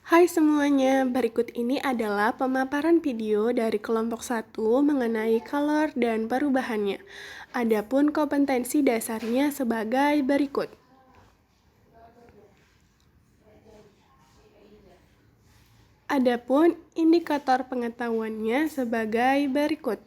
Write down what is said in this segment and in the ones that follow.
Hai semuanya, berikut ini adalah pemaparan video dari kelompok 1 mengenai kalor dan perubahannya. Adapun kompetensi dasarnya sebagai berikut. Adapun indikator pengetahuannya sebagai berikut.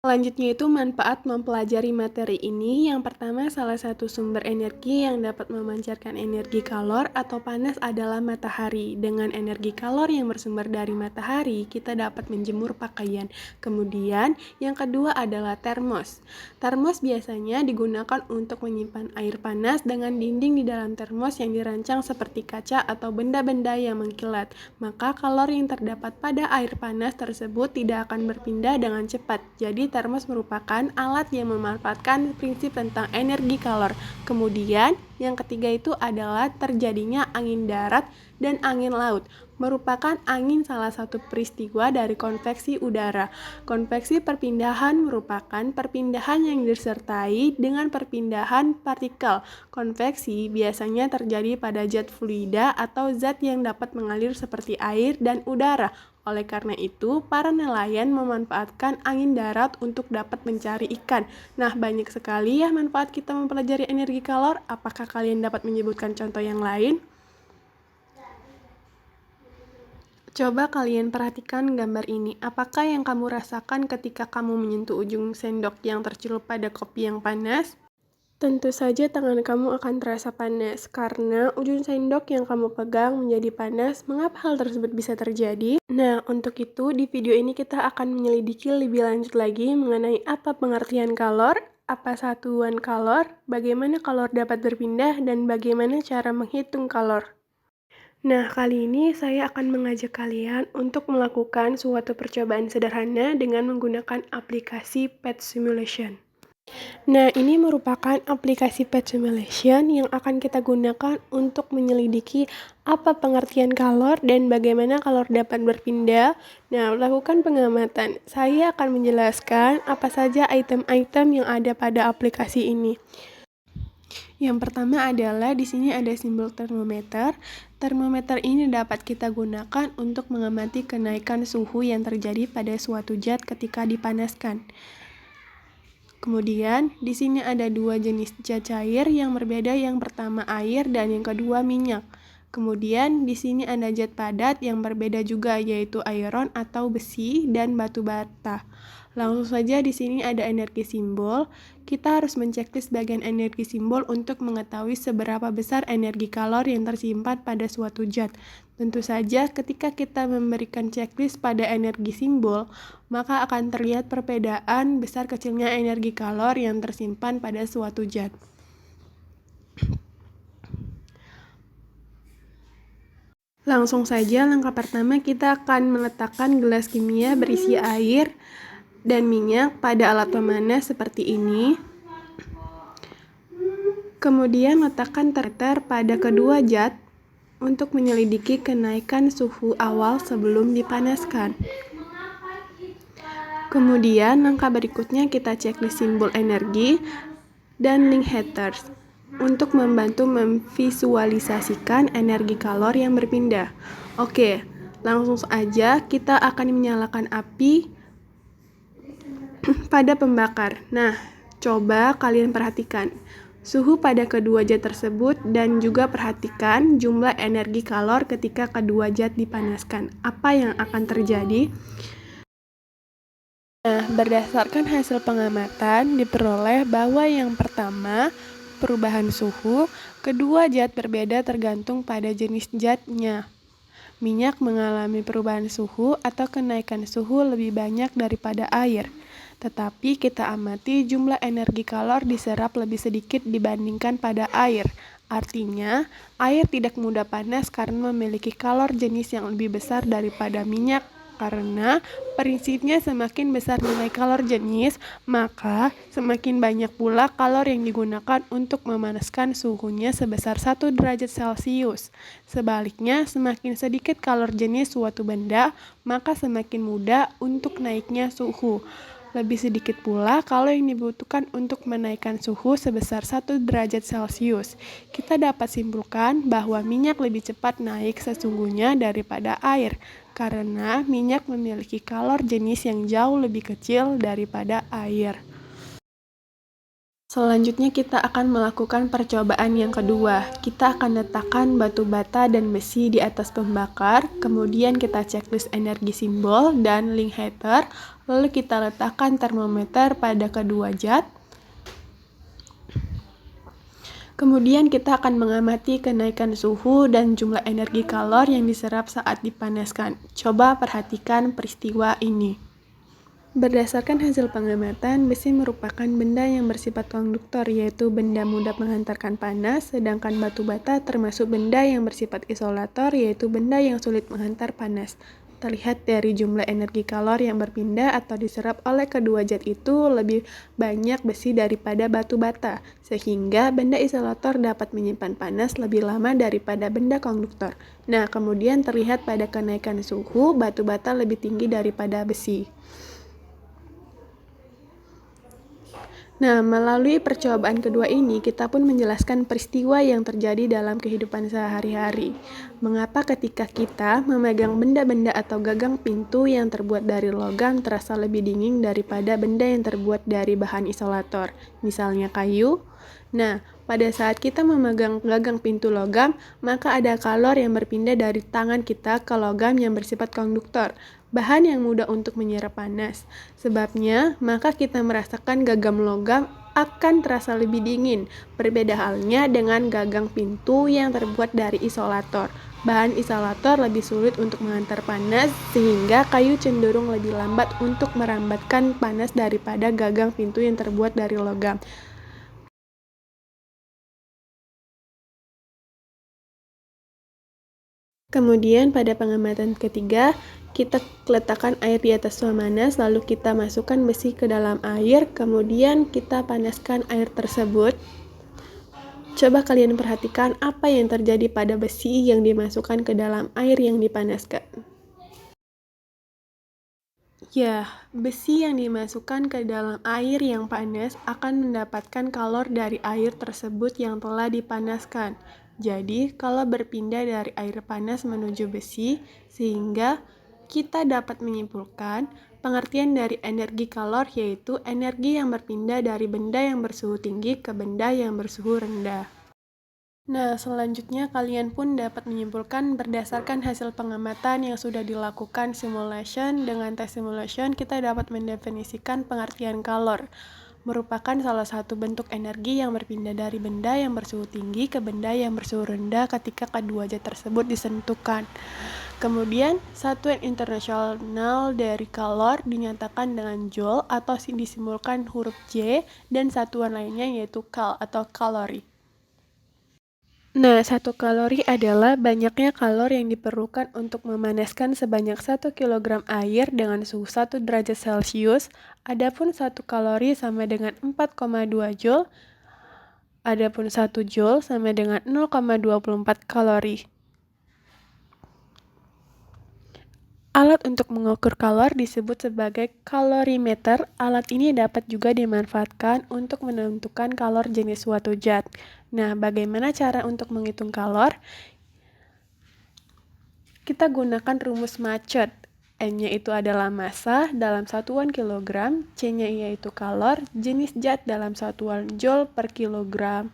Selanjutnya itu manfaat mempelajari materi ini. Yang pertama, salah satu sumber energi yang dapat memancarkan energi kalor atau panas adalah matahari. Dengan energi kalor yang bersumber dari matahari, kita dapat menjemur pakaian. Kemudian, yang kedua adalah termos. Termos biasanya digunakan untuk menyimpan air panas dengan dinding di dalam termos yang dirancang seperti kaca atau benda-benda yang mengkilat. Maka kalor yang terdapat pada air panas tersebut tidak akan berpindah dengan cepat. Jadi termos merupakan alat yang memanfaatkan prinsip tentang energi kalor. Kemudian yang ketiga itu adalah terjadinya angin darat dan angin laut. Merupakan angin salah satu peristiwa dari konveksi udara. Konveksi perpindahan merupakan perpindahan yang disertai dengan perpindahan partikel. Konveksi biasanya terjadi pada zat fluida atau zat yang dapat mengalir seperti air dan udara. Oleh karena itu, para nelayan memanfaatkan angin darat untuk dapat mencari ikan. Nah, banyak sekali ya manfaat kita mempelajari energi kalor. Apakah kalian dapat menyebutkan contoh yang lain? Coba kalian perhatikan gambar ini. Apakah yang kamu rasakan ketika kamu menyentuh ujung sendok yang tercelup pada kopi yang panas? Tentu saja tangan kamu akan terasa panas, karena ujung sendok yang kamu pegang menjadi panas. Mengapa hal tersebut bisa terjadi? Nah, untuk itu di video ini kita akan menyelidiki lebih lanjut lagi mengenai apa pengertian kalor, apa satuan kalor, bagaimana kalor dapat berpindah, dan bagaimana cara menghitung kalor. Nah, kali ini saya akan mengajak kalian untuk melakukan suatu percobaan sederhana dengan menggunakan aplikasi PET Simulation. Nah, ini merupakan aplikasi PET Simulation yang akan kita gunakan untuk menyelidiki apa pengertian kalor dan bagaimana kalor dapat berpindah. Nah, lakukan pengamatan. Saya akan menjelaskan apa saja item-item yang ada pada aplikasi ini. Yang pertama adalah di sini ada simbol termometer. Termometer ini dapat kita gunakan untuk mengamati kenaikan suhu yang terjadi pada suatu zat ketika dipanaskan. Kemudian, di sini ada dua jenis zat cair yang berbeda, yang pertama air dan yang kedua minyak. Kemudian, di sini ada zat padat yang berbeda juga, yaitu iron atau besi dan batu bata. Langsung saja di sini ada energi simbol. Kita harus menceklis bagian energi simbol untuk mengetahui seberapa besar energi kalor yang tersimpan pada suatu zat. Tentu saja ketika kita memberikan checklist pada energi simbol, maka akan terlihat perbedaan besar kecilnya energi kalor yang tersimpan pada suatu zat. Langsung saja langkah pertama kita akan meletakkan gelas kimia berisi air dan minyak pada alat pemanas seperti ini. Kemudian letakkan termometer pada kedua zat untuk menyelidiki kenaikan suhu awal sebelum dipanaskan. Kemudian langkah berikutnya kita checklist simbol energi dan link headers untuk membantu memvisualisasikan energi kalor yang berpindah. Oke, langsung saja kita akan menyalakan api pada pembakar. Nah, coba kalian perhatikan suhu pada kedua zat tersebut dan juga perhatikan jumlah energi kalor ketika kedua zat dipanaskan. Apa yang akan terjadi? Nah, berdasarkan hasil pengamatan diperoleh bahwa yang pertama, perubahan suhu, kedua zat berbeda tergantung pada jenis zatnya. Minyak mengalami perubahan suhu atau kenaikan suhu lebih banyak daripada air. Tetapi kita amati jumlah energi kalor diserap lebih sedikit dibandingkan pada air. Artinya, air tidak mudah panas karena memiliki kalor jenis yang lebih besar daripada minyak. Karena prinsipnya semakin besar nilai kalor jenis, maka semakin banyak pula kalor yang digunakan untuk memanaskan suhunya sebesar 1 derajat Celcius. Sebaliknya, semakin sedikit kalor jenis suatu benda, maka semakin mudah untuk naiknya suhu. Lebih sedikit pula kalau yang dibutuhkan untuk menaikkan suhu sebesar 1 derajat Celcius. Kita dapat simpulkan bahwa minyak lebih cepat naik sesungguhnya daripada air, karena minyak memiliki kalor jenis yang jauh lebih kecil daripada air. Selanjutnya kita akan melakukan percobaan yang kedua. Kita akan letakkan batu bata dan besi di atas pembakar, kemudian kita checklist energi simbol dan link heater, lalu kita letakkan termometer pada kedua zat. Kemudian kita akan mengamati kenaikan suhu dan jumlah energi kalor yang diserap saat dipanaskan. Coba perhatikan peristiwa ini. Berdasarkan hasil pengamatan, besi merupakan benda yang bersifat konduktor, yaitu benda mudah menghantarkan panas, sedangkan batu bata termasuk benda yang bersifat isolator, yaitu benda yang sulit menghantar panas. Terlihat dari jumlah energi kalor yang berpindah atau diserap oleh kedua zat itu lebih banyak besi daripada batu bata, sehingga benda isolator dapat menyimpan panas lebih lama daripada benda konduktor. Nah, kemudian terlihat pada kenaikan suhu, batu bata lebih tinggi daripada besi. Nah, melalui percobaan kedua ini, kita pun menjelaskan peristiwa yang terjadi dalam kehidupan sehari-hari. Mengapa ketika kita memegang benda-benda atau gagang pintu yang terbuat dari logam terasa lebih dingin daripada benda yang terbuat dari bahan isolator, misalnya kayu? Nah, pada saat kita memegang gagang pintu logam, maka ada kalor yang berpindah dari tangan kita ke logam yang bersifat konduktor, bahan yang mudah untuk menyerap panas. Sebabnya, maka kita merasakan gagang logam akan terasa lebih dingin. Berbeda halnya dengan gagang pintu yang terbuat dari isolator. Bahan isolator lebih sulit untuk menghantar panas, sehingga kayu cenderung lebih lambat untuk merambatkan panas daripada gagang pintu yang terbuat dari logam. Kemudian pada pengamatan ketiga, kita letakkan air di atas pemanas, lalu kita masukkan besi ke dalam air, kemudian kita panaskan air tersebut. Coba kalian perhatikan apa yang terjadi pada besi yang dimasukkan ke dalam air yang dipanaskan. Ya, besi yang dimasukkan ke dalam air yang panas akan mendapatkan kalor dari air tersebut yang telah dipanaskan. Jadi, kalau berpindah dari air panas menuju besi, sehingga kita dapat menyimpulkan pengertian dari energi kalor, yaitu energi yang berpindah dari benda yang bersuhu tinggi ke benda yang bersuhu rendah. Nah, selanjutnya kalian pun dapat menyimpulkan berdasarkan hasil pengamatan yang sudah dilakukan simulation. Dengan tes simulation, kita dapat mendefinisikan pengertian kalor. Merupakan salah satu bentuk energi yang berpindah dari benda yang bersuhu tinggi ke benda yang bersuhu rendah ketika kedua zat tersebut disentuhkan. Kemudian, satuan internasional dari kalor dinyatakan dengan joule atau disimbolkan huruf J, dan satuan lainnya yaitu kal atau kalori. Nah, 1 kalori adalah banyaknya kalor yang diperlukan untuk memanaskan sebanyak 1 kg air dengan suhu 1 derajat Celcius. Adapun 1 kalori sama dengan 4,2 joule. Adapun 1 joule sama dengan 0,24 kalori. Alat untuk mengukur kalor disebut sebagai kalorimeter. Alat ini dapat juga dimanfaatkan untuk menentukan kalor jenis suatu zat. Nah, bagaimana cara untuk menghitung kalor? Kita gunakan rumus Machet. N-nya itu adalah massa dalam satuan kilogram, C-nya yaitu kalor, jenis zat dalam satuan joule per kilogram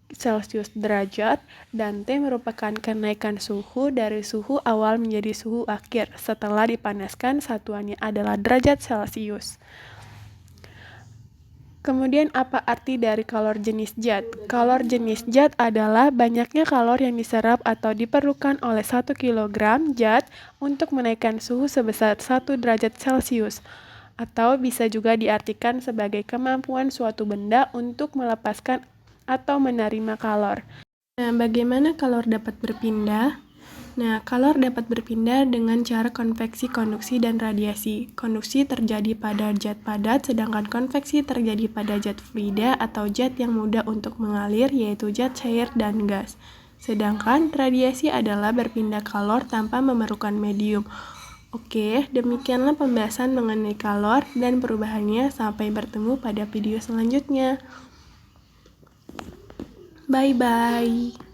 Celcius derajat, dan T merupakan kenaikan suhu dari suhu awal menjadi suhu akhir setelah dipanaskan, satuannya adalah derajat Celcius. Kemudian apa arti dari kalor jenis zat? Kalor jenis zat adalah banyaknya kalor yang diserap atau diperlukan oleh 1 kg zat untuk menaikkan suhu sebesar 1 derajat Celcius. Atau bisa juga diartikan sebagai kemampuan suatu benda untuk melepaskan atau menerima kalor. Nah, bagaimana kalor dapat berpindah? Nah, kalor dapat berpindah dengan cara konveksi, konduksi, dan radiasi. Konduksi terjadi pada zat padat, sedangkan konveksi terjadi pada zat fluida atau zat yang mudah untuk mengalir, yaitu zat cair dan gas. Sedangkan radiasi adalah berpindah kalor tanpa memerlukan medium. Oke, demikianlah pembahasan mengenai kalor dan perubahannya. Sampai bertemu pada video selanjutnya. Bye-bye.